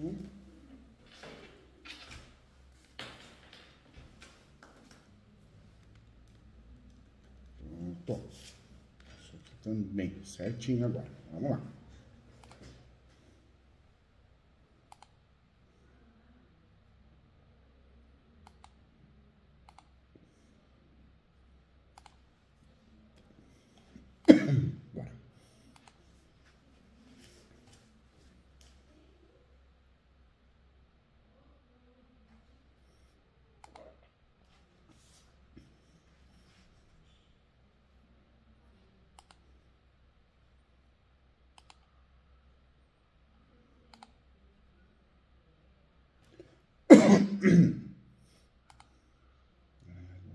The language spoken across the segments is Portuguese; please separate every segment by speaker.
Speaker 1: Isso. Pronto. Isso aqui também certinho agora. Vamos lá. Bora.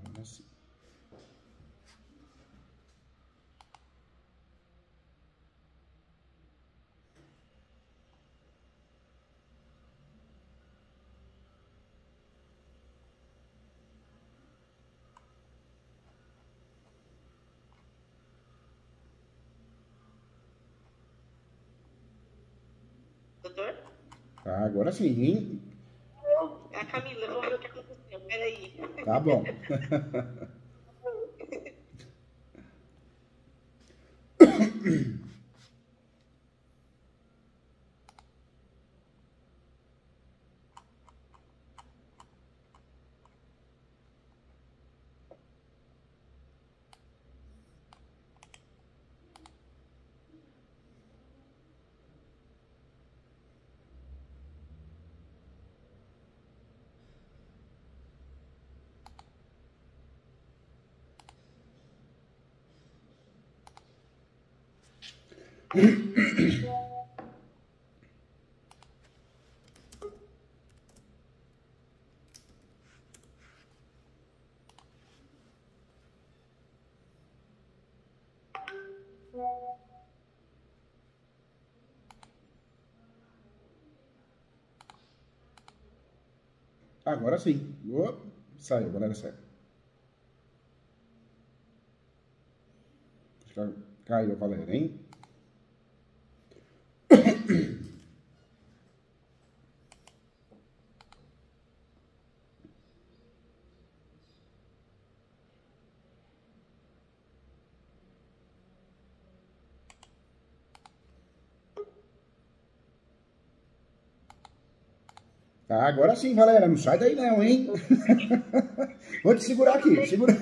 Speaker 1: Agora sim.
Speaker 2: Doutor?
Speaker 1: Tá, agora sim, hein?
Speaker 2: É a Camila, vamos ver o que aconteceu. Peraí.
Speaker 1: Tá bom. Agora sim. Oh, saiu, galera, saiu. Caiu a Valéria, hein? Tá, agora sim, Valéria. Não sai daí não, hein? Vou te segurar aqui. Segura.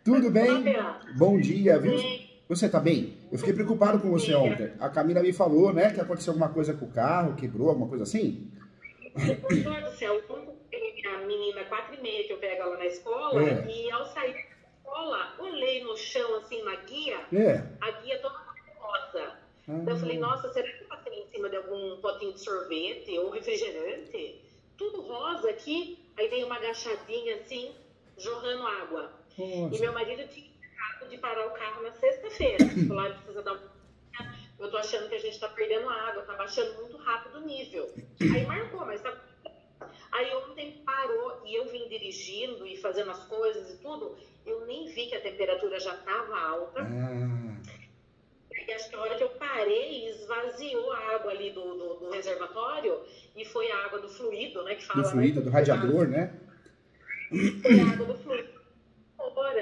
Speaker 1: Tudo bem? Bom dia, viu? Você tá bem? Eu fiquei preocupado com você ontem. A Camila me falou, né, que aconteceu alguma coisa com o carro, quebrou, alguma coisa assim?
Speaker 2: Doutor do céu, quando a menina 4h30 que eu pego ela na escola, e ao sair da escola, olhei no chão, assim, na guia, a guia toda rosa. Então eu falei, nossa, será que eu passei em cima de algum potinho de sorvete ou refrigerante? Tudo rosa aqui. Aí dei uma agachadinha, assim, jorrando água.
Speaker 1: Nossa.
Speaker 2: E meu marido tinha ficado de parar o carro na sexta-feira. Falou, precisa dar uma... Eu tô achando que a gente tá perdendo água, tá baixando muito rápido o nível. Aí marcou, mas tá... Aí ontem parou e eu vim dirigindo e fazendo as coisas e tudo, eu nem vi que a temperatura já tava alta. E acho que a hora que eu parei, esvaziou a água ali do reservatório e foi a água do fluido, né, que fala...
Speaker 1: Do fluido, né? Do radiador, né?
Speaker 2: Foi a água do fluido.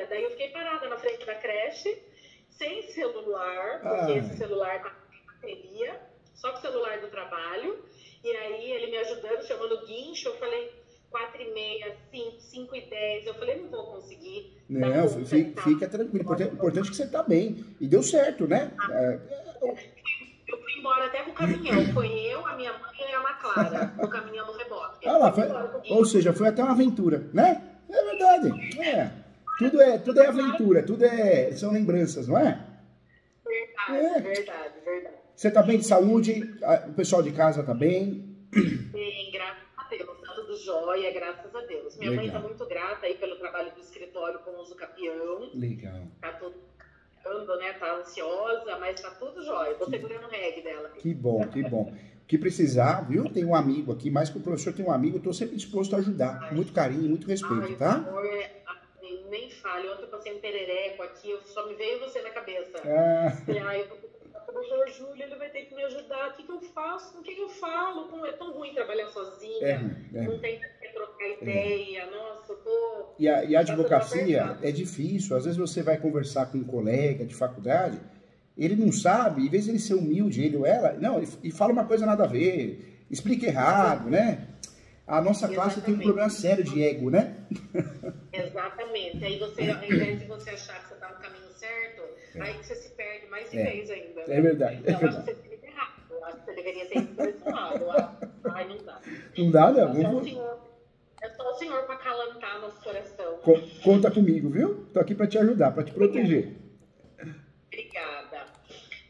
Speaker 2: Daí eu fiquei parada na frente da creche, sem celular, porque esse celular tá sem bateria, só com o celular do trabalho. E aí ele me ajudando, chamando o guincho, eu falei 4h30, 5h10, eu falei, não vou conseguir.
Speaker 1: Não, fica tranquilo. Importante que você tá bem. E deu certo, né?
Speaker 2: Eu fui embora até com o caminhão. Foi eu, a minha mãe e a Ana Clara, no caminhão do reboque.
Speaker 1: Ah lá, ou seja, foi até uma aventura, né? É verdade. Tudo é aventura, são lembranças, não é?
Speaker 2: Verdade.
Speaker 1: Você tá bem de saúde? O pessoal de casa tá bem?
Speaker 2: Bem, graças a Deus. Tá tudo jóia, graças a Deus. Minha mãe tá muito grata aí pelo trabalho do escritório com o uso capião.
Speaker 1: Legal.
Speaker 2: Tá tudo, né? Tá ansiosa, mas tá tudo jóia. Tô segurando o reggae dela.
Speaker 1: Que bom. O que precisar, viu? Tem um amigo aqui, mais que o professor tem um amigo, eu tô sempre disposto a ajudar. Com muito carinho, muito respeito, tá?
Speaker 2: Amor, nem fale. Ontem eu passei um perereco aqui, só me veio você na cabeça. E aí eu tô tudo doutor Júlio, ele vai ter que me ajudar, o que eu faço, com quem eu falo? É tão ruim trabalhar sozinha, não tem que trocar ideia, nossa, eu tô...
Speaker 1: E a advocacia é difícil, às vezes você vai conversar com um colega de faculdade, ele não sabe, em vez de ele ser humilde, ele ou ela, não, e fala uma coisa nada a ver, explica errado, né? A nossa classe tem um problema sério de ego, né?
Speaker 2: Exatamente. Aí você, ao invés de você achar que você está no caminho certo, aí que você se perde mais de vez ainda. Né?
Speaker 1: É verdade.
Speaker 2: Então, eu acho que você fica errado. Eu acho que você deveria ter ido por esse lado. Ai, não dá.
Speaker 1: Não dá, não.
Speaker 2: É só o senhor para acalantar nosso coração.
Speaker 1: Conta comigo, viu? Tô aqui para te ajudar, para te proteger.
Speaker 2: Obrigada.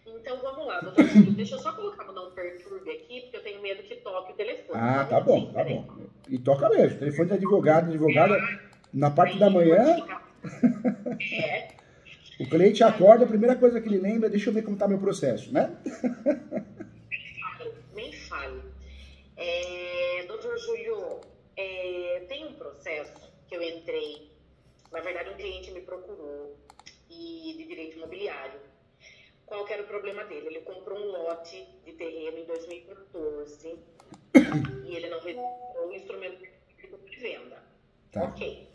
Speaker 2: Então, vamos lá, doutor Júlio. Deixa eu só colocar no não perturbe aqui, porque eu tenho medo que toque o telefone.
Speaker 1: Ah, tá bom, tá bom. E toca mesmo. Telefone de advogada, na parte da manhã. O cliente acorda, a primeira coisa que ele lembra é: deixa eu ver como tá meu processo, né?
Speaker 2: Nem fale. Doutor Júlio, tem um processo que eu entrei, na verdade um cliente me procurou, de direito imobiliário. Qual que era o problema dele? Ele comprou um lote de terreno em 2014 e ele não registrou o instrumento de venda.
Speaker 1: Tá.
Speaker 2: Ok.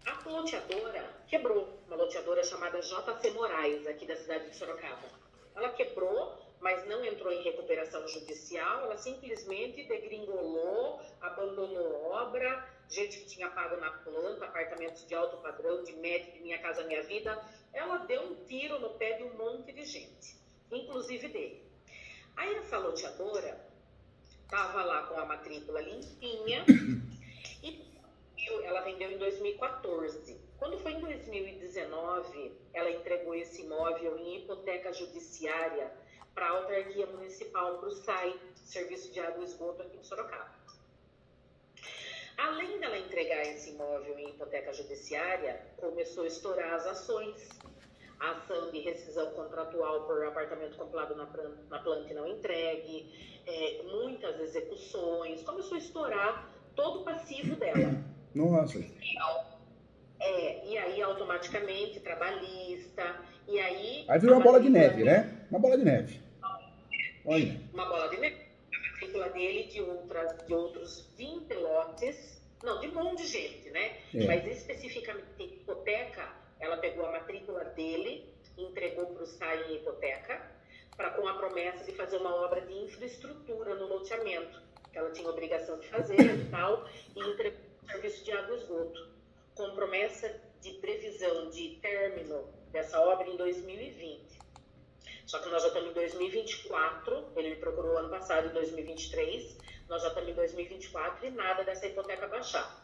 Speaker 2: A loteadora quebrou, uma loteadora chamada JC Moraes, aqui da cidade de Sorocaba. Ela quebrou, mas não entrou em recuperação judicial, ela simplesmente degringolou, abandonou obra, gente que tinha pago na planta, apartamentos de alto padrão, de médio, de Minha Casa Minha Vida, ela deu um tiro no pé de um monte de gente, inclusive dele. Aí essa loteadora estava lá com a matrícula limpinha e ela vendeu em 2014. Quando foi em 2019, ela entregou esse imóvel em hipoteca judiciária para a autarquia municipal, para o SAI, Serviço de Água e Esgoto aqui de Sorocaba. Além dela entregar esse imóvel em hipoteca judiciária, começou a estourar as ações. A ação de rescisão contratual por apartamento comprado na planta e não entregue, muitas execuções, começou a estourar todo o passivo dela.
Speaker 1: Nossa.
Speaker 2: E aí automaticamente trabalhista, e aí...
Speaker 1: Aí virou uma bola de neve, né? Uma bola de neve. Olha.
Speaker 2: Uma bola de neve. A matrícula dele de outros 20 lotes, não, de um monte de gente, né? Mas especificamente em hipoteca, ela pegou a matrícula dele, entregou para o SAI em hipoteca, com a promessa de fazer uma obra de infraestrutura no loteamento, que ela tinha obrigação de fazer e tal, e entregou o Serviço de Água e Esgoto, com promessa de previsão de término dessa obra em 2020. Só que nós já estamos em 2024, ele me procurou ano passado, em 2023, nós já estamos em 2024 e nada dessa hipoteca baixar.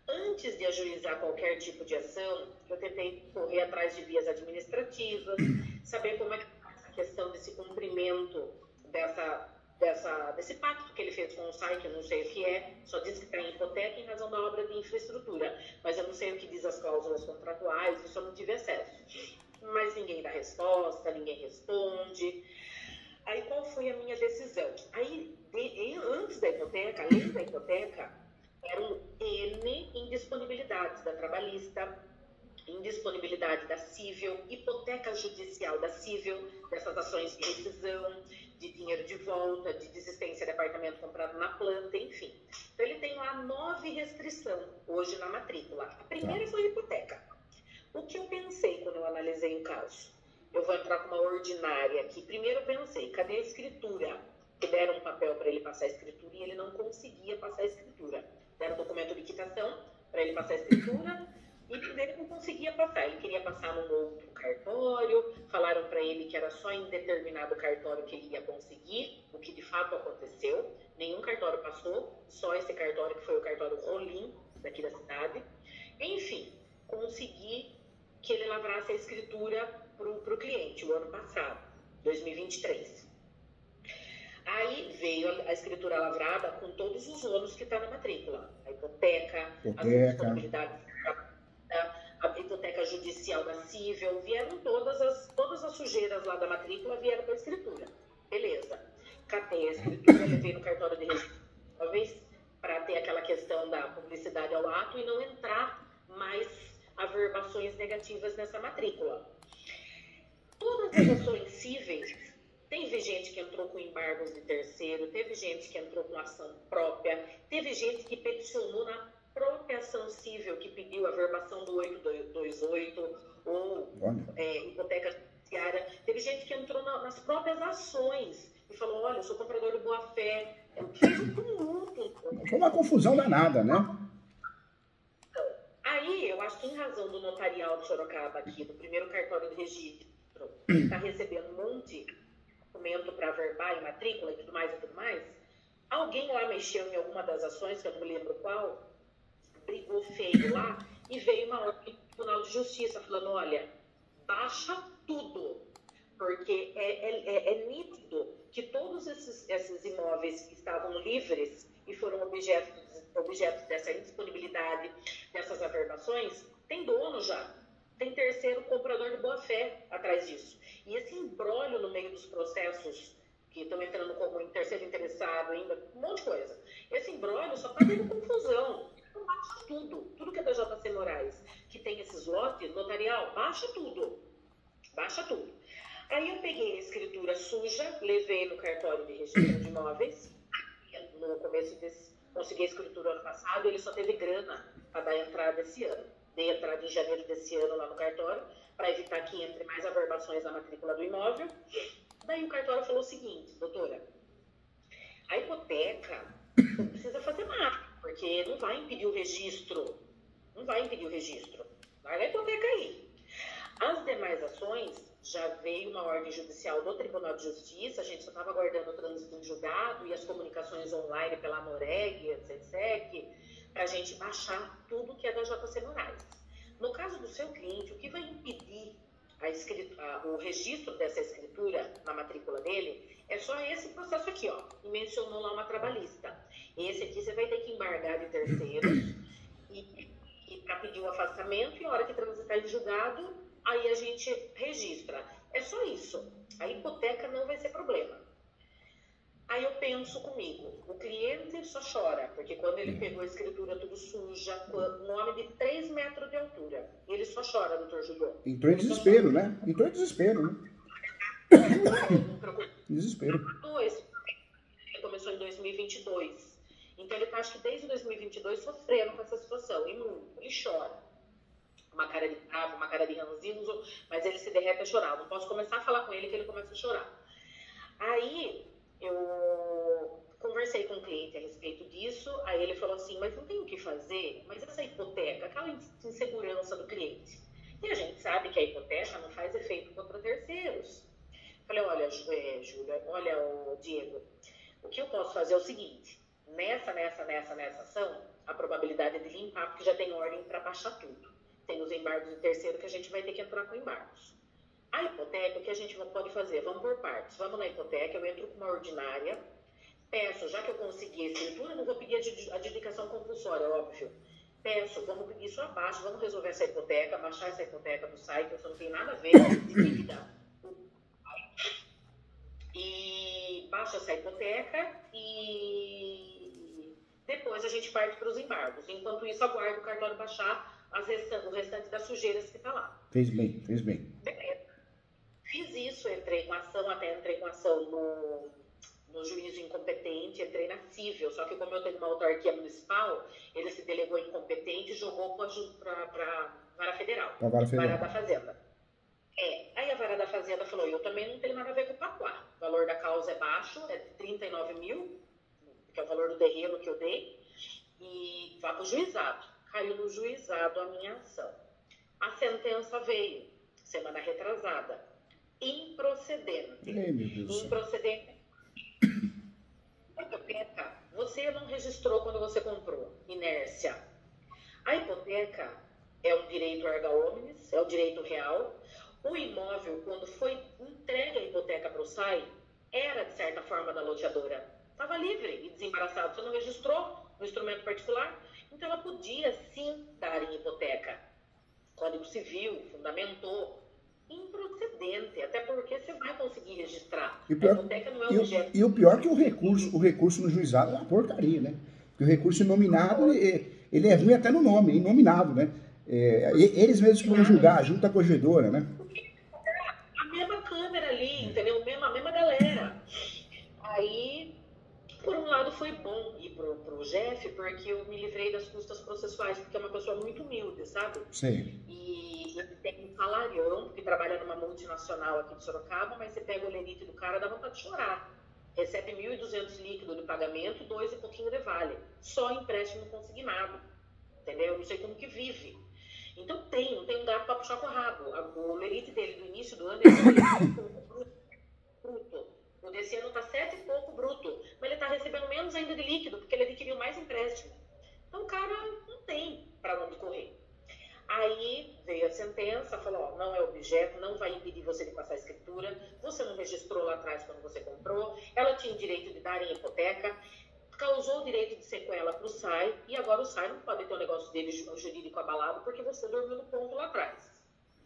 Speaker 2: Antes de ajuizar qualquer tipo de ação, eu tentei correr atrás de vias administrativas, saber como é que está essa questão desse cumprimento desse pacto que ele fez com o SAI, que eu não sei o que é, só diz que está em hipoteca em razão da obra de infraestrutura, mas eu não sei o que diz as cláusulas contratuais, isso eu não tive acesso. Mas ninguém dá resposta, ninguém responde. Aí qual foi a minha decisão? Aí, antes da hipoteca, além da hipoteca, eram N indisponibilidades da trabalhista, indisponibilidade da cível, hipoteca judicial da cível, dessas ações de rescisão, de dinheiro de volta, de desistência de apartamento comprado na planta, enfim. Então ele tem lá 9 restrições hoje na matrícula. A primeira foi a hipoteca. O que eu pensei quando eu analisei o caso? Eu vou entrar com uma ordinária aqui. Primeiro eu pensei, cadê a escritura? Que deram um papel para ele passar a escritura e ele não conseguia passar a escritura. Deram um documento de quitação para ele passar a escritura e ele não conseguia passar. Ele queria passar num outro cartório, falaram para ele que era só em determinado cartório que ele ia conseguir, o que de fato aconteceu. Nenhum cartório passou, só esse cartório que foi o cartório Rolim, daqui da cidade. Enfim, consegui que ele lavrasse a escritura para o cliente o ano passado, 2023. Aí veio a escritura lavrada com todos os ônus que está na matrícula. A hipoteca, as disponibilidades, a hipoteca judicial da cível, vieram todas as sujeiras lá da matrícula, vieram para a escritura. Beleza. Catei a escritura, levei no cartório de registro para ter aquela questão da publicidade ao ato e não entrar mais averbações negativas nessa matrícula. todas as ações cíveis, teve gente que entrou com embargos de terceiro, teve gente que entrou com ação própria, teve gente que peticionou na própria ação civil, que pediu a verbação do 828 ou hipoteca judiciária. Teve gente que entrou nas próprias ações e falou, olha, eu sou comprador de boa-fé. Fez um tumulto.
Speaker 1: Foi uma confusão danada, né?
Speaker 2: Aí, eu acho que em razão do notarial de Sorocaba aqui, do primeiro cartório de registro, está recebendo um monte de documento para verbar e matrícula e tudo mais, alguém lá mexeu em alguma das ações, que eu não me lembro qual, brigou feio lá e veio uma ordem do Tribunal de Justiça falando, olha, baixa tudo, porque é nítido que todos esses imóveis que estavam livres e foram objeto dessa indisponibilidade, dessas averbações, tem dono já, tem terceiro comprador de boa-fé atrás disso. E esse imbróglio no meio dos processos que estão entrando como terceiro interessado ainda, um monte de coisa. Esse imbróglio só está dando confusão. Então baixa tudo que é da JC Moraes, que tem esses lotes, notarial, baixa tudo. Aí eu peguei a escritura suja, levei no cartório de registro de imóveis, no começo consegui a escritura ano passado, ele só teve grana para dar entrada esse ano. Dei entrada em janeiro desse ano lá no cartório, para evitar que entre mais averbações na matrícula do imóvel. Daí o cartório falou o seguinte, doutora, a hipoteca não precisa fazer nada, porque não vai impedir o registro. Larga a hipoteca aí. As demais ações, já veio uma ordem judicial do Tribunal de Justiça, a gente só estava aguardando o trânsito em julgado e as comunicações online pela Amoreg, etc., para a gente baixar tudo que é da JC Moraes. No caso do seu cliente, o que vai impedir o registro dessa escritura na matrícula dele é só esse processo aqui, ó, e mencionou lá uma trabalhista. Esse aqui você vai ter que embargar de terceiros e para pedir o afastamento, e a hora que transitar em julgado, aí a gente registra. É só isso. A hipoteca não vai ser problema. Aí eu penso comigo, o cliente só chora, porque quando ele pegou a escritura tudo suja, um homem de 3 metros de altura, ele só chora, doutor Júlio.
Speaker 1: Entrou em desespero, né? Desespero.
Speaker 2: Ele começou em 2022. Então ele tá, acho que desde 2022, sofrendo com essa situação. E ele chora. Uma cara de bravo, uma cara de ranzinho, mas ele se derrete a chorar. Não posso começar a falar com ele que ele começa a chorar. Aí eu conversei com o cliente a respeito disso, aí ele falou assim, mas não tem o que fazer, mas essa hipoteca, aquela insegurança do cliente. E a gente sabe que a hipoteca não faz efeito contra terceiros. Falei, olha, Júlia, olha, Diego, o que eu posso fazer é o seguinte, nessa ação, a probabilidade é de limpar, porque já tem ordem para baixar tudo. Tem os embargos de terceiro que a gente vai ter que entrar com embargos. A hipoteca, o que a gente pode fazer? Vamos por partes. Vamos na hipoteca, eu entro com uma ordinária, peço, já que eu consegui a escritura, não vou pedir a adjudicação compulsória, óbvio. Peço, vamos pedir isso abaixo, vamos resolver essa hipoteca, baixar essa hipoteca do site, isso não tem nada a ver de dívida. E baixa essa hipoteca e depois a gente parte para os embargos. Enquanto isso, aguardo o cartório baixar o restante das sujeiras que está lá.
Speaker 1: Fez bem.
Speaker 2: Beleza. Fiz isso, entrei com ação no juízo incompetente, entrei na cível, só que como eu tenho uma autarquia municipal, ele se delegou incompetente e jogou para vara federal, vara da Fazenda. Aí a vara da Fazenda falou, eu também não tenho nada a ver com o Paquá, o valor da causa é baixo, é de 39 mil, que é o valor do terreno que eu dei, e vá para o juizado. Caiu no juizado a minha ação. A sentença veio, semana retrasada, improcedente. Improcedente. Hipoteca, você não registrou quando você comprou, inércia. A hipoteca é um direito erga omnes, é um direito real. O imóvel, quando foi entregue a hipoteca para o SAI, era, de certa forma, da loteadora. Estava livre e desembaraçado. Você não registrou no instrumento particular, então ela podia, sim, dar em hipoteca. Código Civil fundamentou improcedente, até porque você vai conseguir registrar. A hipoteca não é um objeto.
Speaker 1: E o pior é que o recurso no juizado é uma porcaria, né? Porque o recurso inominado, ele é ruim até no nome, inominado, né? Eles mesmos que vão julgar, junto à corregedora, né?
Speaker 2: A mesma foi bom ir pro Jeff, porque eu me livrei das custas processuais, porque é uma pessoa muito humilde, sabe?
Speaker 1: Sim.
Speaker 2: E ele tem um salarião, porque trabalha numa multinacional aqui de Sorocaba, mas você pega o limite do cara, dá vontade de chorar. Recebe 1.200 líquido de pagamento, 2 e pouquinho de vale. Só empréstimo consignado. Entendeu? Não sei como que vive. Então não tem um gato para puxar com o rabo. O limite dele do início do ano é 7 e pouco bruto. O desse ano está 7 e pouco bruto. Mas ele está recebendo menos ainda de líquido, porque ele adquiriu mais empréstimo. Então o cara não tem para onde correr. Aí veio a sentença, falou, ó, não é objeto, não vai impedir você de passar a escritura, você não registrou lá atrás quando você comprou, ela tinha o direito de dar em hipoteca, causou o direito de sequela para o SAI, e agora o SAI não pode ter o negócio dele jurídico abalado porque você dormiu no ponto lá atrás.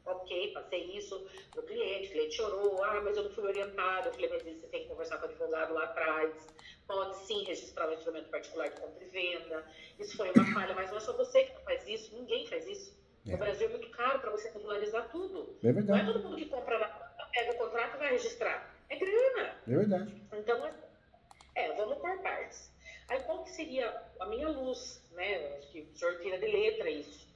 Speaker 2: Ok, passei isso pro cliente, o cliente chorou, mas eu não fui orientado, eu falei, mas você tem que conversar com o advogado lá atrás, pode sim registrar o instrumento particular de compra e venda, isso foi uma falha, mas não é só você que não faz isso, ninguém faz isso. No Brasil é muito caro para você regularizar tudo.
Speaker 1: É verdade.
Speaker 2: Não é todo mundo que compra na conta, pega o contrato e vai registrar. É grana.
Speaker 1: É verdade.
Speaker 2: Então, vamos por partes. Aí, qual que seria a minha luz, né? Acho que o senhor tira de letra isso.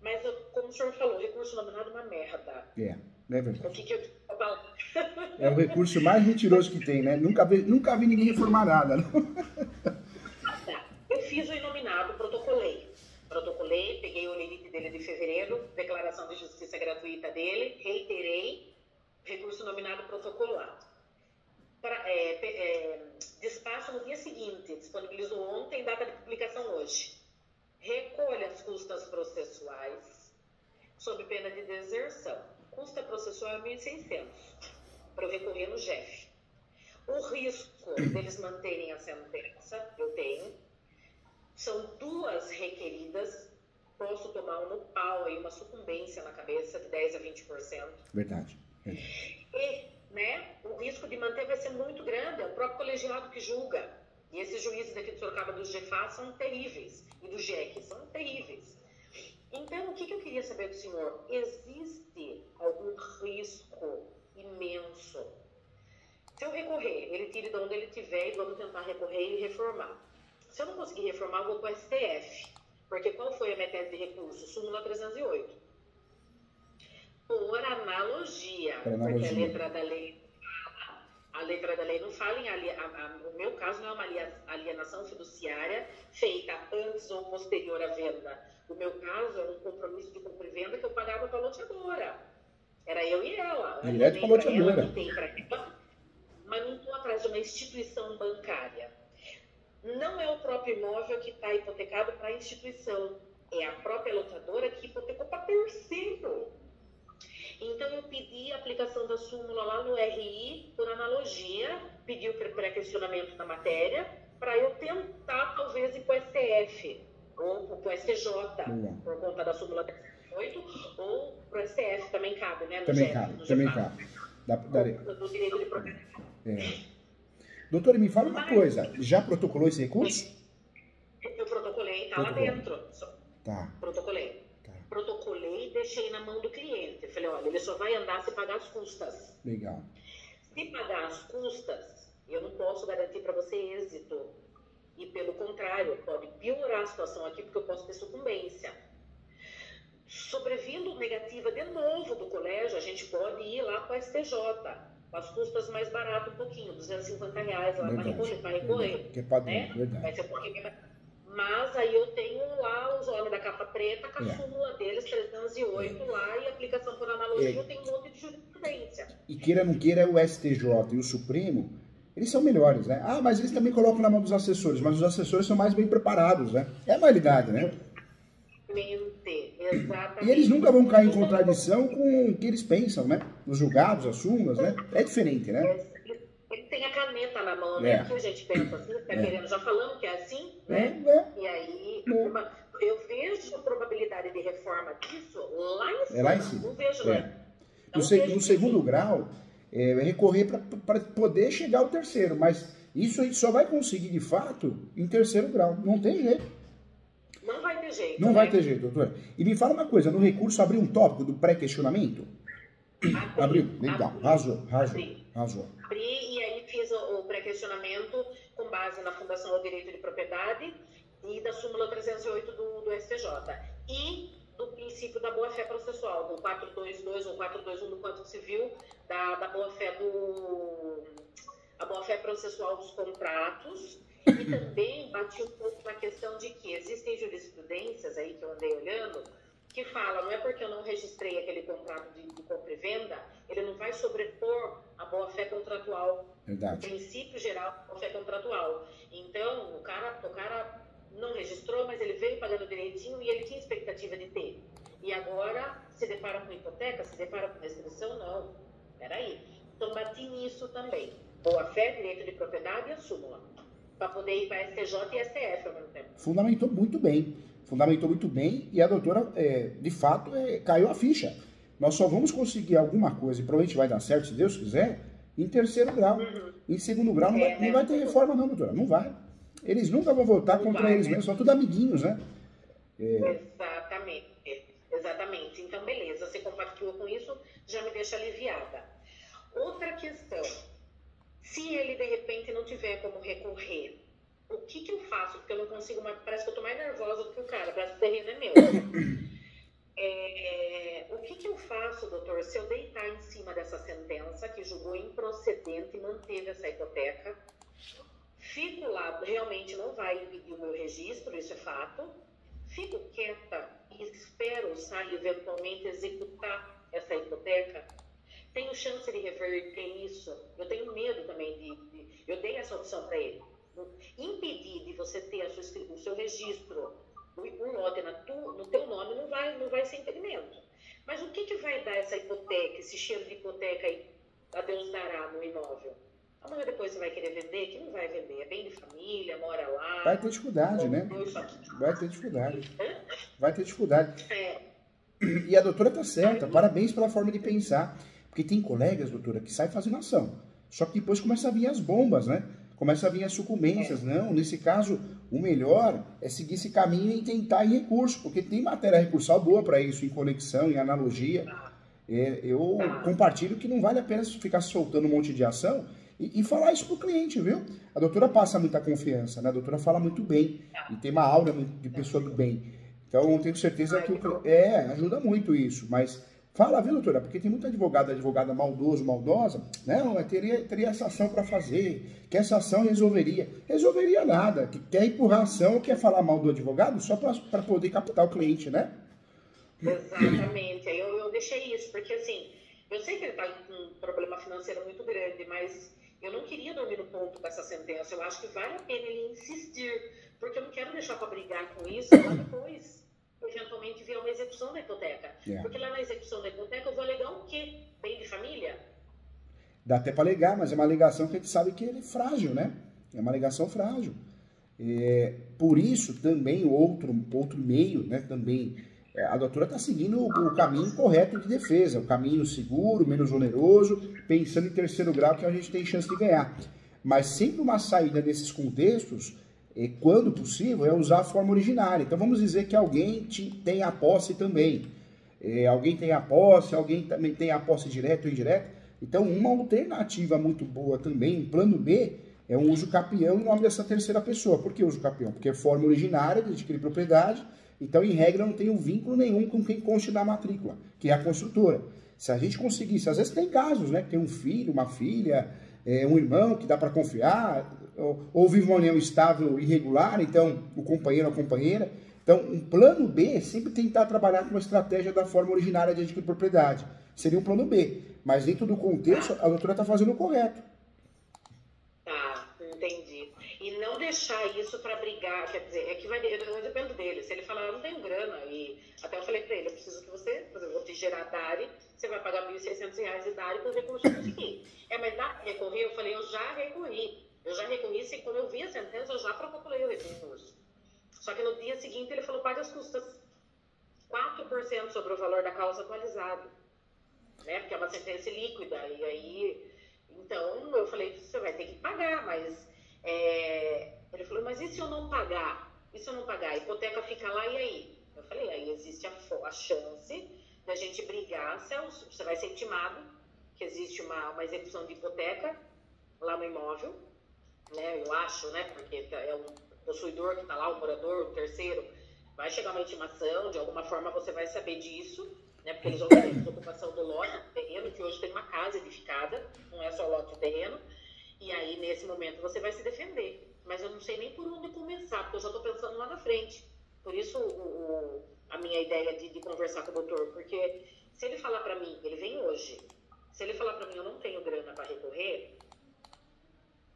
Speaker 2: Mas, como o senhor falou, o recurso nominado é uma merda.
Speaker 1: É verdade.
Speaker 2: O que eu falo?
Speaker 1: É o recurso mais mentiroso que tem, né? Nunca vi ninguém reformar nada.
Speaker 2: Eu fiz o inominado, protocolei, peguei o limite dele de fevereiro, declaração de justiça gratuita dele, reiterei, recurso nominado protocolado. Despacho no dia seguinte, disponibilizou ontem, data de publicação hoje. Recolha as custas processuais, sob pena de deserção. Custa processual é 1.600, para eu recorrer no Jeff. O risco deles manterem a sentença, eu tenho. São 2 requeridas, posso tomar um no pau e uma sucumbência na cabeça de 10% a 20%.
Speaker 1: Verdade.
Speaker 2: E, né, o risco de manter vai ser muito grande, é o próprio colegiado que julga. E esses juízes aqui de Sorocaba do GFA são terríveis, e do GEC são terríveis. Então, o que eu queria saber do senhor? Existe algum risco imenso? Se eu recorrer, ele tire de onde ele estiver e vamos tentar recorrer e reformar. Se eu não conseguir reformar, eu vou para o STF. Porque qual foi a minha tese de recurso? Súmula 308. Por analogia. Porque a letra da lei não fala em no meu caso, não é uma alienação fiduciária feita antes ou posterior à venda. No meu caso, é um compromisso de compra e venda que eu pagava para a loteadora. Era eu e ela.
Speaker 1: Direto para a loteadora.
Speaker 2: Mas não estou atrás de uma instituição bancária. Não é o próprio imóvel que está hipotecado para a instituição. É a própria lotadora que hipotecou para terceiro. Então, eu pedi a aplicação da súmula lá no RI, por analogia, pedi o pré-questionamento da matéria, para eu tentar, talvez, ir para o STF, ou para o STJ, por conta da súmula 38, ou para o STF, também cabe, né?
Speaker 1: Também cabe.
Speaker 2: Do direito de propriedade.
Speaker 1: Doutora, me fala uma coisa, já protocolou esse recurso?
Speaker 2: Eu protocolei, está lá dentro.
Speaker 1: Tá.
Speaker 2: Protocolei. Protocolei e deixei na mão do cliente. Falei, olha, ele só vai andar se pagar as custas.
Speaker 1: Legal.
Speaker 2: Se pagar as custas, eu não posso garantir para você êxito. E pelo contrário, pode piorar a situação aqui, porque eu posso ter sucumbência. Sobrevindo negativa de novo do colégio, a gente pode ir lá para o STJ. As custas mais barato um pouquinho, R$250 lá para recorrer.
Speaker 1: Que é padrão,
Speaker 2: né?
Speaker 1: verdade.
Speaker 2: Vai ser um pouquinho. Mas aí eu tenho lá os homens da capa preta, com a súmula deles, 308 lá, e aplicação por analogia, eu tenho um monte de jurisprudência.
Speaker 1: E queira ou não queira, o STJ e o Supremo, eles são melhores, né? Mas eles também colocam na mão dos assessores, mas os assessores são mais bem preparados, né? É a realidade, né?
Speaker 2: Exatamente.
Speaker 1: E eles nunca vão cair em contradição com o que eles pensam, né? Os julgados, as súmulas, né? É diferente, né?
Speaker 2: Ele tem a caneta na mão, né? Que a gente pensa assim, tá querendo, já falando que é assim, né? E aí, eu vejo a probabilidade de reforma disso lá em cima.
Speaker 1: Lá em cima.
Speaker 2: Não vejo,
Speaker 1: No segundo grau, recorrer para poder chegar ao terceiro, mas isso a gente só vai conseguir de fato em terceiro grau. Não tem jeito.
Speaker 2: Não vai ter jeito.
Speaker 1: Não vai ter jeito, doutora. E me fala uma coisa, no recurso abriu um tópico do pré-questionamento? Abriu. Legal. Arrasou.
Speaker 2: Abri e aí fiz o pré-questionamento questionamento com base na Fundação ao Direito de Propriedade e da súmula 308 do STJ. E do princípio da boa-fé processual, do 422 ou 421 do Código Civil, da boa-fé a boa-fé processual dos contratos. E também bati um pouco na questão de que existem jurisprudências aí que eu andei olhando, que fala, não é porque eu não registrei aquele contrato de compra e venda, ele não vai sobrepor a boa-fé contratual.
Speaker 1: Verdade.
Speaker 2: O princípio geral da boa-fé contratual. Então, o cara não registrou, mas ele veio pagando direitinho e ele tinha expectativa de ter. E agora se depara com hipoteca, se depara com restrição, não. Peraí. Então, bati nisso também. Boa-fé, direito de propriedade e a súmula. Para poder ir para STJ e STF ao mesmo tempo.
Speaker 1: Fundamentou muito bem e a doutora, de fato, caiu a ficha. Nós só vamos conseguir alguma coisa, e provavelmente vai dar certo, se Deus quiser, em terceiro grau. Em segundo grau não vai ter reforma não, doutora, não vai. Eles nunca vão votar contra eles mesmos, são tudo amiguinhos, né?
Speaker 2: Exatamente. Então, beleza, você compactua com isso, já me deixa aliviada. Outra questão, se ele de repente não tiver como recorrer, o que eu faço? Porque eu não consigo mais, parece que eu tô mais nervosa do que o cara, parece que o terreno é meu. O que eu faço, doutor, se eu deitar em cima dessa sentença que julgou improcedente e manteve essa hipoteca, fico lá, realmente não vai impedir o meu registro, isso é fato, fico quieta e espero sair eventualmente executar essa hipoteca, tenho chance de reverter isso, eu tenho medo também eu dei essa opção para ele, impedir de você ter o seu registro, um lote no teu nome não vai ser impedimento. Mas o que vai dar essa hipoteca, esse cheiro de hipoteca aí, a Deus dará no imóvel? Amanhã depois você vai querer vender, que não vai vender, é bem de família, mora lá.
Speaker 1: Vai ter dificuldade, né? Vai ter dificuldade. E a doutora tá certa, parabéns pela forma de pensar. Porque tem colegas, doutora, que saem fazendo ação. Só que depois começa a vir as bombas, né? Começa a vir as sucumbências. Não, nesse caso, o melhor é seguir esse caminho e tentar ir recurso, porque tem matéria recursal boa para isso, em conexão, em analogia. Eu compartilho que não vale a pena ficar soltando um monte de ação e falar isso pro cliente, viu? A doutora passa muita confiança, né? A doutora fala muito bem e tem uma aura de pessoa do bem. Então, eu tenho certeza que ajuda muito isso, mas fala, viu, doutora? Porque tem muita advogada maldoso, maldosa. Não, teria essa ação para fazer, que essa ação resolveria. Resolveria nada, que quer empurrar a ação, quer falar mal do advogado só para poder captar o cliente, né?
Speaker 2: Exatamente. Aí eu deixei isso, porque assim, eu sei que ele está com um problema financeiro muito grande, mas eu não queria dormir no ponto com essa sentença. Eu acho que vale a pena ele insistir, porque eu não quero deixar para brigar com isso lá depois. Eventualmente vier uma execução da hipoteca. Porque lá na execução da hipoteca eu vou alegar o quê? Bem de família?
Speaker 1: Dá até para alegar, mas é uma alegação que a gente sabe que ele é frágil, né? É uma alegação frágil. Por isso, também, outro meio, né? Também, a doutora está seguindo o caminho correto de defesa, o caminho seguro, menos oneroso, pensando em terceiro grau, que a gente tem chance de ganhar. Mas sempre uma saída desses contextos, quando possível, é usar a forma originária. Então vamos dizer que alguém tem a posse também. Alguém tem a posse, alguém também tem a posse direta ou indireta. Então uma alternativa muito boa também, um plano B, é um uso capião em nome dessa terceira pessoa. Por que uso capião? Porque é forma originária de adquirir propriedade, então em regra não tem um vínculo nenhum com quem conste na matrícula, que é a construtora. Se a gente conseguisse, às vezes tem casos, né, que tem um filho, uma filha, um irmão que dá para confiar, ou vive uma união estável irregular, então o companheiro ou a companheira. Então, um plano B é sempre tentar trabalhar com uma estratégia da forma originária de adquirir propriedade. Seria um plano B. Mas dentro do contexto, a doutora está fazendo o correto.
Speaker 2: Tá, entendi. E não deixar isso para brigar, quer dizer, é que vai depender dele. Se ele falar, eu não tenho grana, e até eu falei para ele, eu preciso que você, por exemplo, eu vou te gerar DARI, você vai pagar R$1.600 de DARI para ver como você conseguir. Mas dá para recorrer? Eu falei, eu já recorri, e quando eu vi a sentença, eu já protocolei o recurso. Só que no dia seguinte ele falou, pague as custas, 4% sobre o valor da causa atualizado, né? Porque é uma sentença líquida, e aí, então eu falei, você vai ter que pagar, mas ele falou, mas e se eu não pagar? E se eu não pagar? A hipoteca fica lá, e aí? Eu falei, aí existe a chance da gente brigar, você vai ser intimado, que existe uma execução de hipoteca lá no imóvel, né? Eu acho, né? Porque é um possuidor que está lá, o morador, o terceiro, vai chegar uma intimação, de alguma forma você vai saber disso, né? Porque eles vão ter a ocupação do lote, do terreno, que hoje tem uma casa edificada, não é só lote de terreno, e aí nesse momento você vai se defender. Mas eu não sei nem por onde começar, porque eu já estou pensando lá na frente. Por isso a minha ideia de conversar com o doutor, porque se ele falar para mim, ele vem hoje, se ele falar para mim eu não tenho grana para recorrer,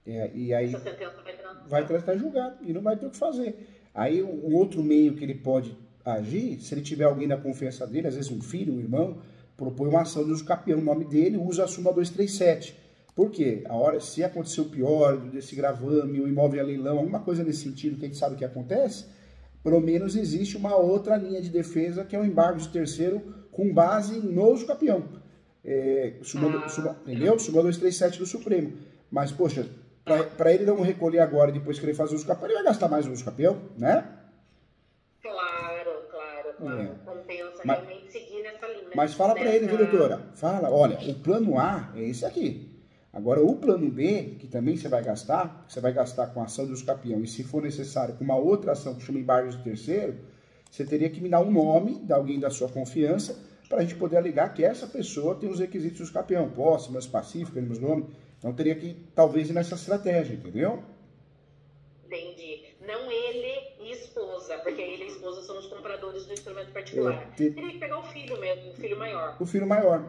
Speaker 1: e aí
Speaker 2: essa sentença vai transitar.
Speaker 1: Vai estar julgado e não vai ter o que fazer. Aí o outro meio que ele pode agir, se ele tiver alguém da confiança dele, às vezes um filho, um irmão, propõe uma ação de uso capião no nome dele, usa a súmula 237. Por quê? Se acontecer o pior, desse gravame, o imóvel a leilão, alguma coisa nesse sentido que a gente sabe que acontece, pelo menos existe uma outra linha de defesa, que é o embargo de terceiro com base no uso capião. Entendeu? Súmula 237 do Supremo. Mas, poxa, para ele não recolher agora e depois querer fazer uso capião, ele vai gastar mais no uso capião, né?
Speaker 2: Claro. Compensa realmente seguir nessa linha.
Speaker 1: Mas fala para ele, viu, doutora? Fala, olha, o plano A é esse aqui. Agora, o plano B, que também você vai gastar com a ação do uso capião, e se for necessário, com uma outra ação que chama embargo de terceiro, você teria que me dar um nome de alguém da sua confiança para a gente poder alegar que essa pessoa tem os requisitos do uso capião, posse, mas pacífico, meus nomes. Então, teria que, talvez, ir nessa estratégia, entendeu?
Speaker 2: Entendi. Não ele e esposa, porque ele e esposa são os compradores do instrumento particular. Teria que pegar o filho mesmo, o filho maior.
Speaker 1: O filho maior.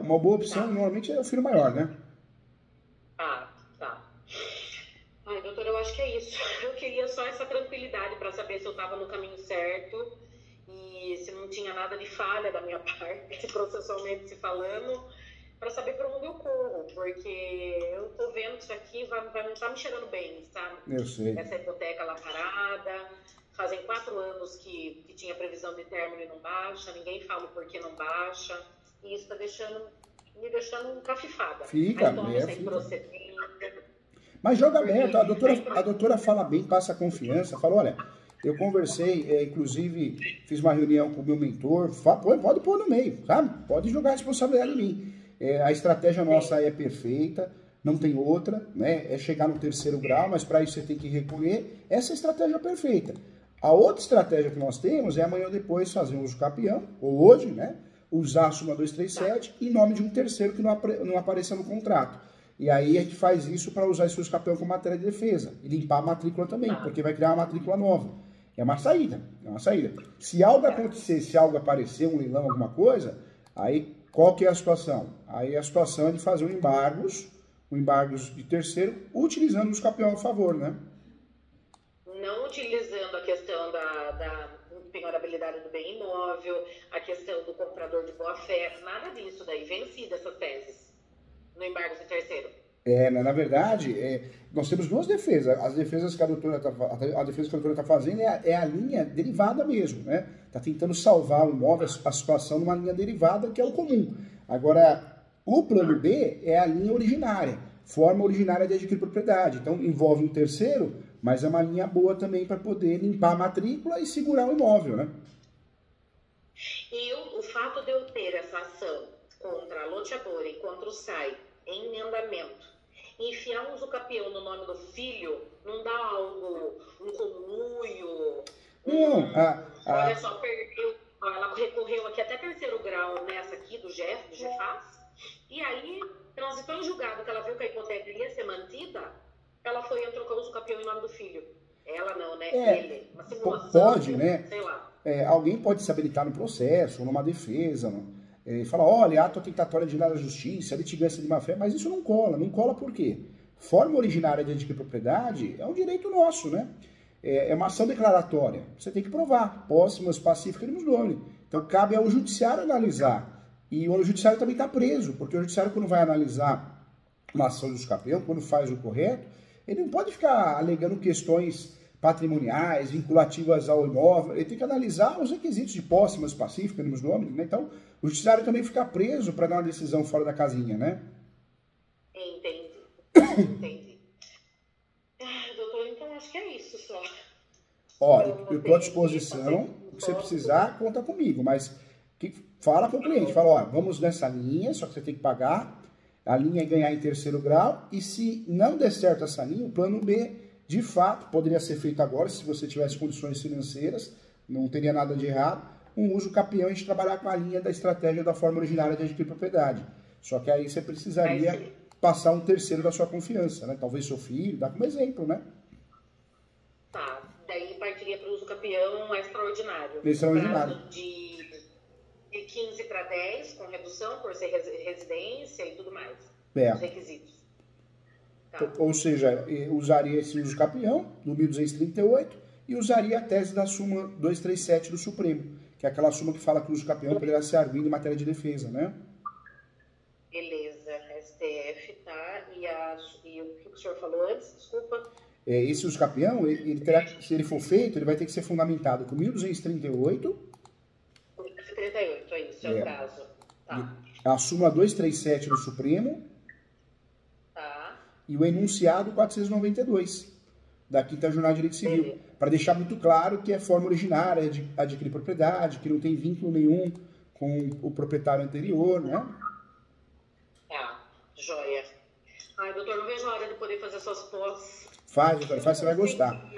Speaker 1: Uma boa opção, normalmente, é o filho maior, né?
Speaker 2: Tá. Ai, doutor, eu acho que é isso. Eu queria só essa tranquilidade para saber se eu estava no caminho certo e se não tinha nada de falha da minha parte, processualmente se falando, para saber por onde eu corro, porque eu tô vendo que isso aqui não tá me cheirando bem, sabe?
Speaker 1: Eu sei.
Speaker 2: Essa hipoteca lá parada, fazem 4 anos que tinha previsão de término e não baixa, ninguém fala o porquê não baixa, e isso tá me deixando cafifada.
Speaker 1: Fica. Mas joga aberto, a doutora fala bem, passa confiança, fala, olha, eu conversei, inclusive fiz uma reunião com o meu mentor, pode pôr no meio, sabe? Pode jogar a responsabilidade em mim. A estratégia nossa é perfeita, não tem outra, né? É chegar no terceiro grau, mas para isso você tem que recolher. Essa é a estratégia perfeita. A outra estratégia que nós temos é amanhã ou depois fazer um uso capião, ou hoje, né? Usar a súmula 237 em nome de um terceiro que não apareça no contrato. E aí a gente faz isso para usar esse uso capião como matéria de defesa. E limpar a matrícula também, porque vai criar uma matrícula nova. É uma saída. Se algo acontecer, se algo aparecer, um leilão, alguma coisa, aí qual que é a situação? Aí a situação é de fazer um embargos de terceiro, utilizando o uso capião a favor, né?
Speaker 2: Não utilizando a questão da penhorabilidade do bem imóvel, a questão do comprador de boa-fé, nada disso daí, vencida essas teses no embargo de terceiro.
Speaker 1: Na verdade, nós temos duas defesas. As defesas que a doutora está fazendo é a linha derivada mesmo, né? Está tentando salvar o imóvel, a situação numa linha derivada, que é o comum. Agora, o plano B é a linha originária, forma originária de adquirir propriedade. Então, envolve um terceiro, mas é uma linha boa também para poder limpar a matrícula e segurar o imóvel, né?
Speaker 2: E o fato de eu ter essa ação contra a loteadora e contra o SAI em andamento, enfiar um usucapião no nome do filho, não dá algo, um conluio?
Speaker 1: Não,
Speaker 2: olha só, perdeu, ela recorreu aqui até terceiro grau nessa aqui do GEFAS, e aí transitou em julgado que ela viu que a hipoteca ia ser mantida, ela foi e entrou com o usucapião em nome do filho. Ela não, né? Ele. Uma simulação.
Speaker 1: Pode, né?
Speaker 2: Sei lá.
Speaker 1: Alguém pode se habilitar no processo, ou numa defesa, fala, olha, ato tentatório de dar à justiça, litigância de má-fé, mas isso não cola por quê? Forma originária de adquirir propriedade é um direito nosso, né? É uma ação declaratória, você tem que provar, posse, mas pacífica e nos nome. Então cabe ao judiciário analisar, e o judiciário também está preso, porque o judiciário quando vai analisar uma ação de usucapião, quando faz o correto, ele não pode ficar alegando questões patrimoniais, vinculativas ao imóvel, ele tem que analisar os requisitos de posse, mas pacífica, nos nomes, né? Então, o judiciário também fica preso para dar uma decisão fora da casinha, né?
Speaker 2: Entendi. Doutor, então acho que é isso só.
Speaker 1: Olha, eu estou à disposição, se você precisar, conta comigo, mas fala com o cliente, fala, ó, vamos nessa linha, só que você tem que pagar A linha é ganhar em terceiro grau, e se não der certo essa linha, o plano B, de fato, poderia ser feito agora, se você tivesse condições financeiras, não teria nada de errado, um uso capião e a gente trabalhar com a linha da estratégia da forma originária de adquirir propriedade. Só que aí você precisaria passar um terceiro da sua confiança, né? Talvez seu filho, dá como exemplo, né?
Speaker 2: Tá, daí partiria para o uso capião extraordinário.
Speaker 1: Extraordinário.
Speaker 2: Prazo de 15 para 10, com redução por ser residência e tudo mais. Os requisitos. Tá.
Speaker 1: Ou seja, usaria esse uso capião do 1238 e usaria a tese da súmula 237 do Supremo, que é aquela súmula que fala que o uso capião poderá ser arguido em matéria de defesa, né?
Speaker 2: Beleza, STF, tá? E o que o senhor falou antes? Desculpa.
Speaker 1: Esse uso capião, ele terá, se ele for feito, ele vai ter que ser fundamentado com 1238.
Speaker 2: 1238, é isso, é o prazo. Tá.
Speaker 1: A súmula 237 do Supremo.
Speaker 2: Tá.
Speaker 1: E o enunciado 492 da Quinta Jornada de Direito Civil, para deixar muito claro que é forma originária de adquirir propriedade, que não tem vínculo nenhum com o proprietário anterior, né?
Speaker 2: Joia. Ai, doutor, não vejo a hora de poder fazer suas pós.
Speaker 1: Faz, doutor, faz, você vai gostar.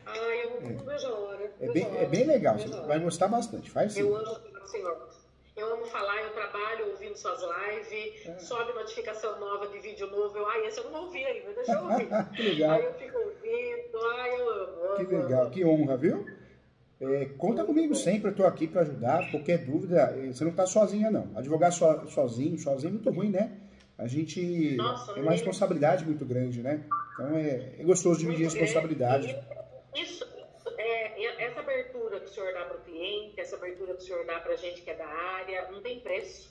Speaker 2: Ai, eu não vejo a hora.
Speaker 1: É bem legal, você vai gostar bastante. Faz sim.
Speaker 2: Eu amo, senhor. Eu amo falar, eu trabalho ouvindo suas lives, sobe notificação nova de vídeo novo. Esse eu não ouvi ainda, deixa eu ouvir.
Speaker 1: Que legal.
Speaker 2: Aí eu fico ouvindo, eu amo.
Speaker 1: Que legal, que honra, viu? Conta comigo sempre, eu estou aqui para ajudar. Qualquer dúvida, você não está sozinha, não. Advogar sozinho é muito ruim, né? A gente tem uma responsabilidade muito grande, né? Então é gostoso dividir a responsabilidade.
Speaker 2: Essa abertura que o senhor dá para o cliente, essa abertura que o senhor dá para a gente que é da área, não tem preço.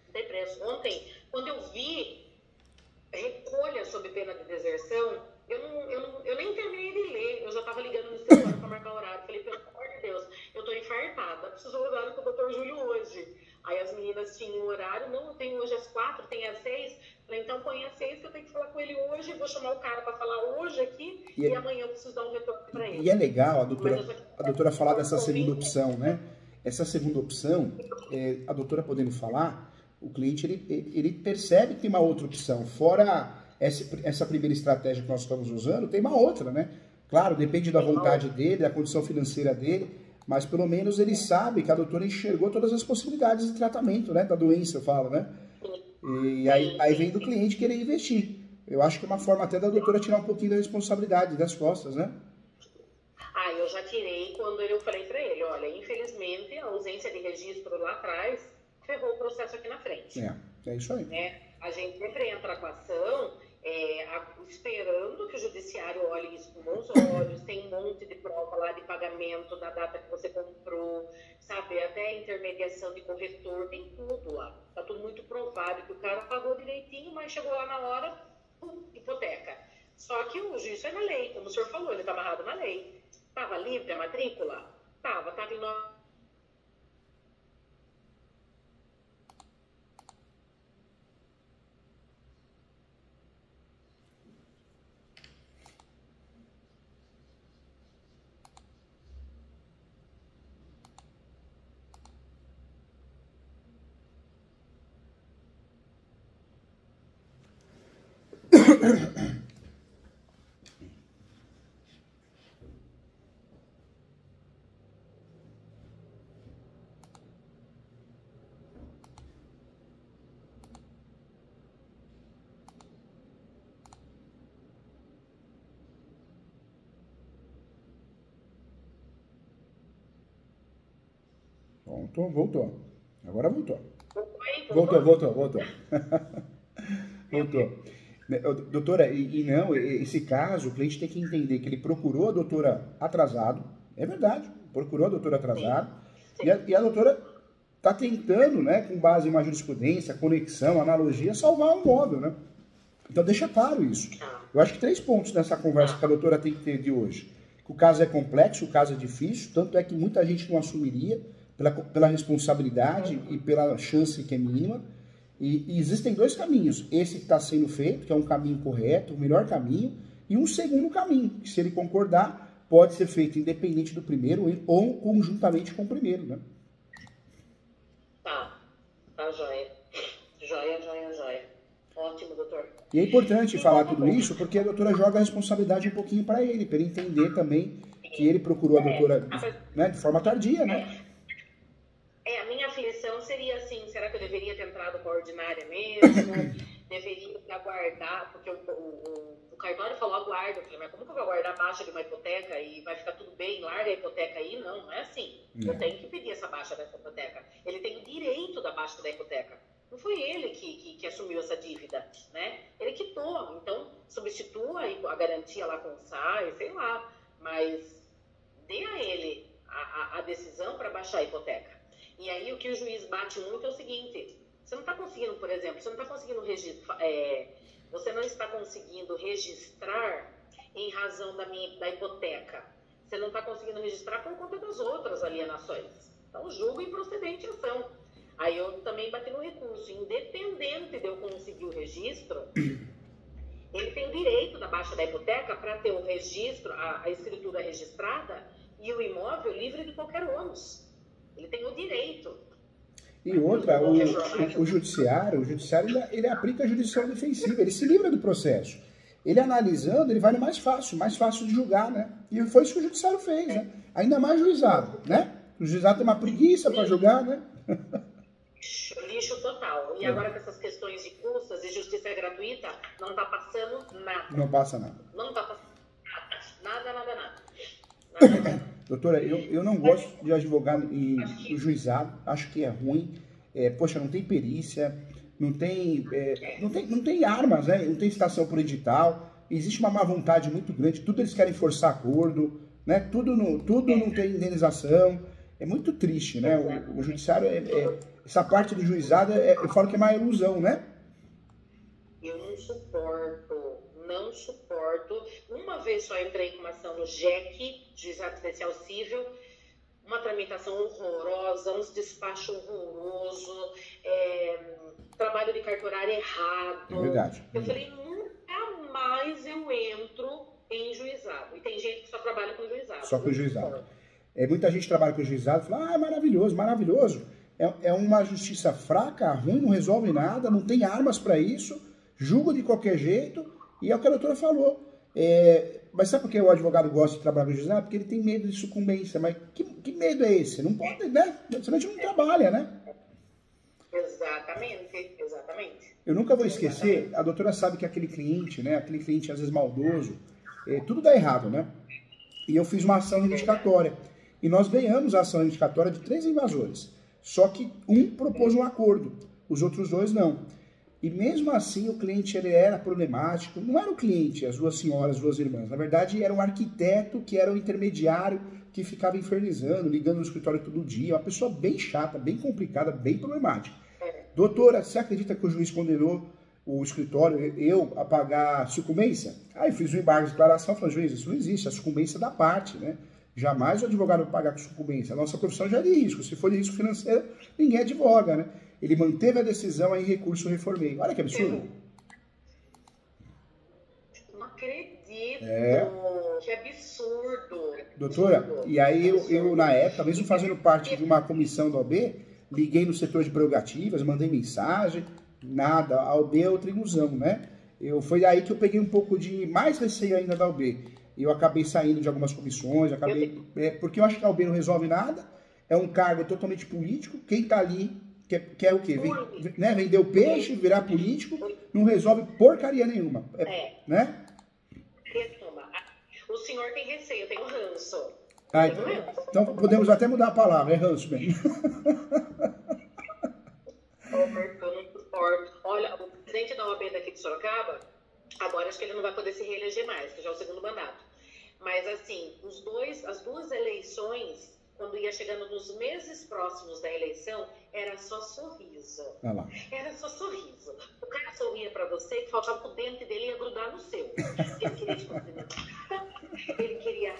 Speaker 2: Não tem preço. Ontem, quando eu vi recolha sob pena de deserção, eu nem terminei de ler, eu já estava ligando no celular para marcar o horário. Falei, pelo amor de Deus, eu estou infartada, preciso horário com o doutor Júlio hoje. Aí as meninas tinham horário, não, eu tenho hoje às 4, tem às 6. Falei, então põe às 6 que eu tenho que falar com ele hoje, vou chamar o cara para falar hoje aqui e amanhã eu preciso dar um retorno para ele.
Speaker 1: E é legal a doutora falar dessa segunda opção, né? Essa segunda opção, a doutora podendo falar, o cliente ele percebe que tem uma outra opção, fora essa primeira estratégia que nós estamos usando, tem uma outra, né? Claro, depende da vontade dele, da condição financeira dele, mas pelo menos ele sabe que a doutora enxergou todas as possibilidades de tratamento, né? Da doença, eu falo, né? E aí vem do cliente querer investir. Eu acho que é uma forma até da doutora tirar um pouquinho da responsabilidade das costas, né?
Speaker 2: Eu já tirei quando eu falei para ele, olha, infelizmente a ausência de registro lá atrás ferrou o processo aqui na frente.
Speaker 1: É isso aí.
Speaker 2: A gente sempre entra com a ação esperando que o judiciário olhe isso com bons olhos, tem um monte de prova lá de pagamento da data que você comprou, sabe, até intermediação de corretor, tem tudo lá. Tá tudo muito provado que o cara pagou direitinho, mas chegou lá na hora, hipoteca. Só que o juiz é na lei, como o senhor falou, ele tá amarrado na lei. Tava livre a matrícula? Tava em nome.
Speaker 1: Voltou. Agora voltou.
Speaker 2: Voltou.
Speaker 1: Voltou. Doutora, esse caso, o cliente tem que entender que ele procurou a doutora atrasado, é verdade, procurou a doutora atrasado, e a doutora está tentando, né, com base em uma jurisprudência, conexão, analogia, salvar o imóvel, né? Então deixa claro isso. Eu acho que 3 pontos nessa conversa que a doutora tem que ter de hoje. Que o caso é complexo, o caso é difícil, tanto é que muita gente não assumiria pela responsabilidade e pela chance que é mínima. E existem 2 caminhos. Esse que está sendo feito, que é um caminho correto, o melhor caminho, e um segundo caminho, que se ele concordar, pode ser feito independente do primeiro ou conjuntamente com o primeiro, né?
Speaker 2: Tá joia. Joia. doutor.
Speaker 1: E é importante falar tudo isso porque a doutora joga a responsabilidade um pouquinho para ele entender também que ele procurou a doutora, né, de forma tardia, né?
Speaker 2: A minha aflição seria assim, será que eu deveria ter entrado com a ordinária mesmo? Deveria aguardar, porque o cartório falou aguarda. Eu falei, mas como que eu vou aguardar a baixa de uma hipoteca e vai ficar tudo bem, larga a hipoteca aí? Não, não é assim. Eu tenho que pedir essa baixa dessa hipoteca. Ele tem o direito da baixa da hipoteca. Não foi ele que assumiu essa dívida, né? Ele quitou, então substitua a garantia lá com o SAI, sei lá, mas dê a ele a decisão para baixar a hipoteca. E aí o que o juiz bate muito é o seguinte, você não está conseguindo, por exemplo, você não está conseguindo registrar em razão da hipoteca. Você não está conseguindo registrar por conta das outras alienações. Então, julgo improcedente a ação. Aí eu também bati no recurso. Independente de eu conseguir o registro, ele tem o direito da baixa da hipoteca para ter o registro, a escritura registrada e o imóvel livre de qualquer ônus. Ele tem o direito.
Speaker 1: E outra, o judiciário ele aplica a jurisdição defensiva, ele se livra do processo. Ele analisando, ele vai no mais fácil de julgar, né? E foi isso que o judiciário fez, né? Ainda mais juizado, né? O juizado tem uma preguiça para julgar, né?
Speaker 2: Lixo total. E agora com essas questões de custas e justiça gratuita, não está passando nada.
Speaker 1: Não passa nada.
Speaker 2: Não está passando nada.
Speaker 1: Doutora, eu não gosto de advogar em juizado, acho que é ruim. Poxa, não tem perícia, não tem armas, né? Não tem citação por edital, existe uma má vontade muito grande, tudo eles querem forçar acordo, né? Tudo não tem indenização, é muito triste, né? O judiciário, essa parte do juizado, eu falo que é uma ilusão, né?
Speaker 2: Eu não suporto. Uma vez só entrei com uma ação no JEC, Juizado Especial Cível, uma tramitação horrorosa, uns despachos horroroso, trabalho de cartorário errado.
Speaker 1: É verdade.
Speaker 2: Eu falei, nunca mais eu entro em juizado. E tem gente que só trabalha com juizado.
Speaker 1: Só com juizado. Muita gente trabalha com juizado e fala, maravilhoso, maravilhoso. É uma justiça fraca, ruim, não resolve nada, não tem armas para isso, julga de qualquer jeito. E é o que a doutora falou. Mas sabe por que o advogado gosta de trabalhar com o juizado? Porque ele tem medo de sucumbência. Mas que medo é esse? Não pode, né? Senão a gente não trabalha, né?
Speaker 2: Exatamente.
Speaker 1: Eu nunca vou esquecer, a doutora sabe que aquele cliente, né? Aquele cliente às vezes maldoso, tudo dá errado, né? E eu fiz uma ação reivindicatória. E nós ganhamos a ação reivindicatória de 3 invasores. Só que um propôs um acordo, os outros 2 não. E mesmo assim o cliente ele era problemático, não era o cliente, as 2 senhoras, as 2 irmãs, na verdade era um arquiteto que era o intermediário que ficava infernizando, ligando no escritório todo dia, uma pessoa bem chata, bem complicada, bem problemática. Doutora, você acredita que o juiz condenou o escritório, eu, a pagar sucumbência? Aí fiz um embargo de declaração, falei, juiz, isso não existe, a sucumbência é da parte, né? Jamais o advogado vai pagar com sucumbência, a nossa profissão já é de risco, se for de risco financeiro, ninguém advoga, né? Ele manteve a decisão, aí recurso reformei. Olha que absurdo.
Speaker 2: Não acredito. Que absurdo.
Speaker 1: Doutora, e aí eu na época, mesmo fazendo parte de uma comissão da OAB, liguei no setor de prerrogativas, mandei mensagem, nada. A OAB é outra ilusão, né? Foi aí que eu peguei um pouco de mais receio ainda da OAB. Eu acabei saindo de algumas comissões, porque eu acho que a OAB não resolve nada, é um cargo totalmente político, quem está ali quer o quê? Vender o peixe, virar político, não resolve porcaria nenhuma. Né?
Speaker 2: O senhor tem receio, eu tenho ranço.
Speaker 1: Então podemos até mudar a palavra, é ranço mesmo.
Speaker 2: Olha, o presidente da OAB daqui de Sorocaba, agora acho que ele não vai poder se reeleger mais, que já é o 2º mandato. Mas assim, as 2 eleições, quando ia chegando nos meses próximos da eleição, era só sorriso. Era só sorriso. O cara sorria pra você que faltava o dente dele ia grudar no seu. Ele queria te cumprimentar. Ele queria...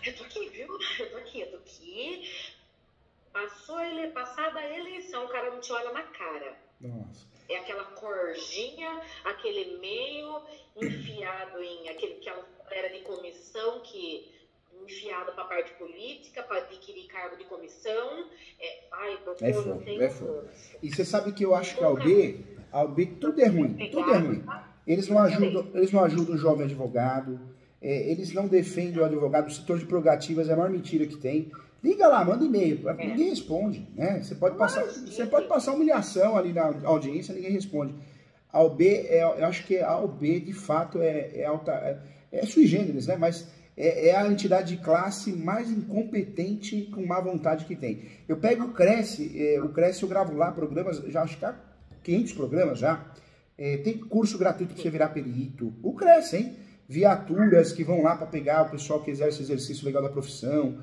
Speaker 2: Eu tô aqui, viu? Eu tô aqui. Passada a eleição, o cara não te olha na cara.
Speaker 1: Nossa.
Speaker 2: É aquela corjinha, aquele meio enfiado em aquela galera de comissão que... enfiado para a parte política, para adquirir cargo de comissão.
Speaker 1: É foda. E você sabe que eu acho que a OAB, A OAB, tudo é ruim, tudo é ruim. Eles não ajudam o jovem advogado, eles não defendem o advogado, o setor de prerrogativas é a maior mentira que tem. Liga lá, manda e-mail, ninguém responde, né? Você pode passar humilhação ali na audiência, ninguém responde. A OAB, eu acho que a OAB, de fato, é sui generis, né? Mas é a entidade de classe mais incompetente com má vontade que tem. Eu pego o Cresce eu gravo lá programas, já acho que há 500 programas já. Tem curso gratuito para você virar perito. O Cresce, hein? Viaturas que vão lá para pegar o pessoal que exerce exercício legal da profissão.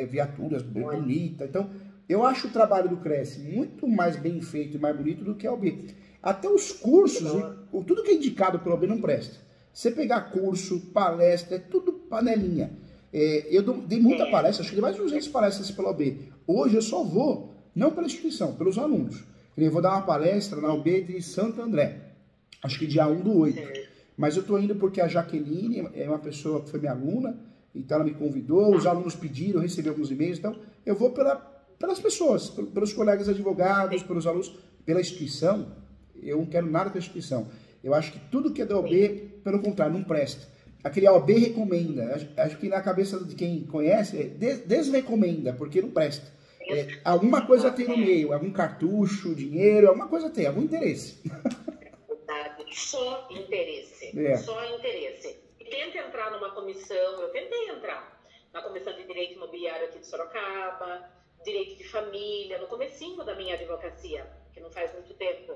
Speaker 1: Viaturas bonitas. Então, eu acho o trabalho do Cresce muito mais bem feito e mais bonito do que a OAB. Até os cursos, tudo que é indicado pela OAB não presta. Você pegar curso, palestra, é tudo panelinha. Eu dei muita palestra, acho que dei mais de 200 palestras pela OAB. Hoje eu só vou, não pela instituição, pelos alunos. Eu vou dar uma palestra na OAB de Santo André, acho que dia 1/8. Mas eu estou indo porque a Jaqueline é uma pessoa que foi minha aluna, então ela me convidou, os alunos pediram, eu recebi alguns e-mails, então eu vou pelas pessoas, pelos colegas advogados, pelos alunos, pela instituição. Eu não quero nada com a instituição. Eu acho que tudo que é da OAB, pelo contrário, não presta. Aquele OAB recomenda. Acho que na cabeça de quem conhece, desrecomenda, porque não presta. Alguma coisa tem no meio, algum cartucho, dinheiro, alguma coisa tem, algum interesse.
Speaker 2: Só interesse. Só interesse. E tenta entrar numa comissão, eu tentei entrar na comissão de direito imobiliário aqui de Sorocaba, direito de família, no comecinho da minha advocacia, que não faz muito tempo.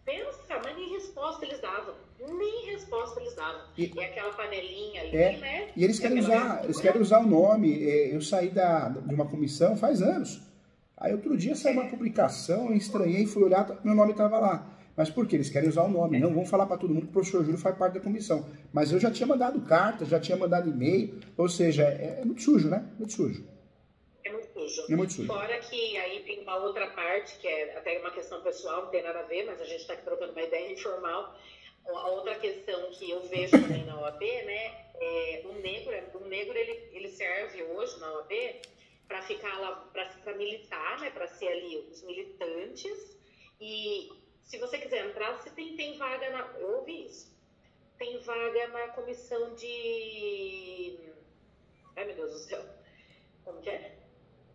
Speaker 2: Pensa, mas nem resposta eles davam. Nem resposta eles davam. E aquela panelinha ali, né?
Speaker 1: E eles querem usar o nome. Eu saí de uma comissão faz anos. Aí outro dia saiu uma publicação, eu estranhei, fui olhar, meu nome estava lá. Mas por quê? Eles querem usar o nome. Não vão falar para todo mundo que o professor Júlio faz parte da comissão. Mas eu já tinha mandado carta, já tinha mandado e-mail. Ou seja, é muito sujo, né? Muito sujo. É muito sujo.
Speaker 2: Fora que aí tem uma outra parte, que é até uma questão pessoal, não tem nada a ver, mas a gente está aqui trocando uma ideia informal. A outra questão que eu vejo também na OAB, né, o negro ele serve hoje na OAB para ficar lá, para militar, né, para ser ali os militantes. E se você quiser entrar, você tem vaga eu ouvi isso. Tem vaga na comissão de... Ai, meu Deus do céu. Como que é?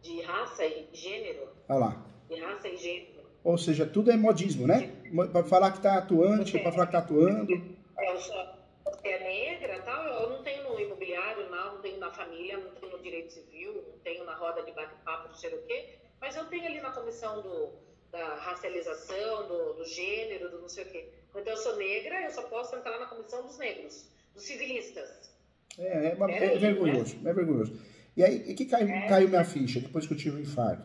Speaker 2: De raça e gênero.
Speaker 1: Olha lá.
Speaker 2: De raça e gênero.
Speaker 1: Ou seja, tudo é modismo, né? Para falar que está atuante, para falar que está atuando.
Speaker 2: Você é negra, tal. Eu não tenho no imobiliário, não tenho na família, não tenho no direito civil, não tenho na roda de bate-papo, não sei o quê. Mas eu tenho ali na comissão da racialização, do gênero, do não sei o quê. Então eu sou negra, eu só posso entrar na comissão dos negros, dos civilistas.
Speaker 1: É vergonhoso, né? É vergonhoso. E aí, que caiu minha ficha depois que eu tive um infarto?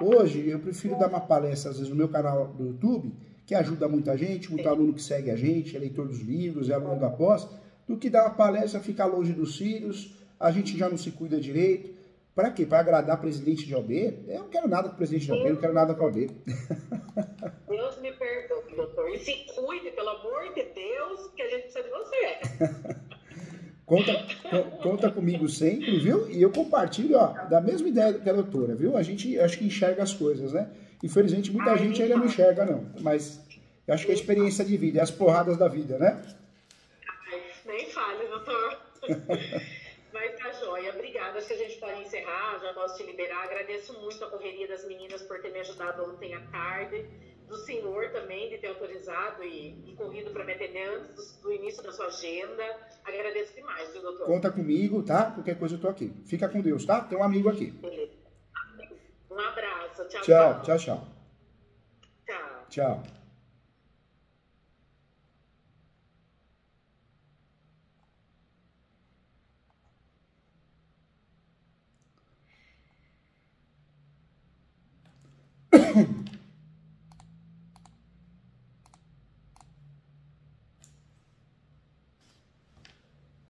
Speaker 1: Hoje, eu prefiro dar uma palestra, às vezes, no meu canal do YouTube, que ajuda muita gente, muito aluno que segue a gente, é leitor dos livros, é aluno da pós, do que dar uma palestra, ficar longe dos filhos, a gente já não se cuida direito. Para quê? Para agradar presidente de OAB? Eu não quero nada com o presidente de OAB, eu não quero nada com a OAB.
Speaker 2: Deus me perdoe, doutor. E se cuide, pelo amor de Deus, que a gente precisa de você.
Speaker 1: Conta comigo sempre, viu? E eu compartilho, da mesma ideia que a doutora, viu? A gente acho que enxerga as coisas, né? Infelizmente, muita gente ainda não enxerga, não. Mas eu acho que é a experiência de vida, é as porradas da vida, né?
Speaker 2: Nem fale, doutor. Mas tá joia. Obrigada. Acho que a gente pode encerrar, já posso te liberar. Agradeço muito a correria das meninas por ter me ajudado ontem à tarde. Do senhor também, de ter autorizado e corrido para me atender antes do início da sua agenda. Agradeço demais, viu, doutor?
Speaker 1: Conta comigo, tá? Qualquer coisa eu tô aqui. Fica com Deus, tá? Tem um amigo aqui.
Speaker 2: Beleza. Um abraço. Tchau,
Speaker 1: tchau.
Speaker 2: tchau.
Speaker 1: Tchau.
Speaker 2: Tchau.
Speaker 1: Tchau.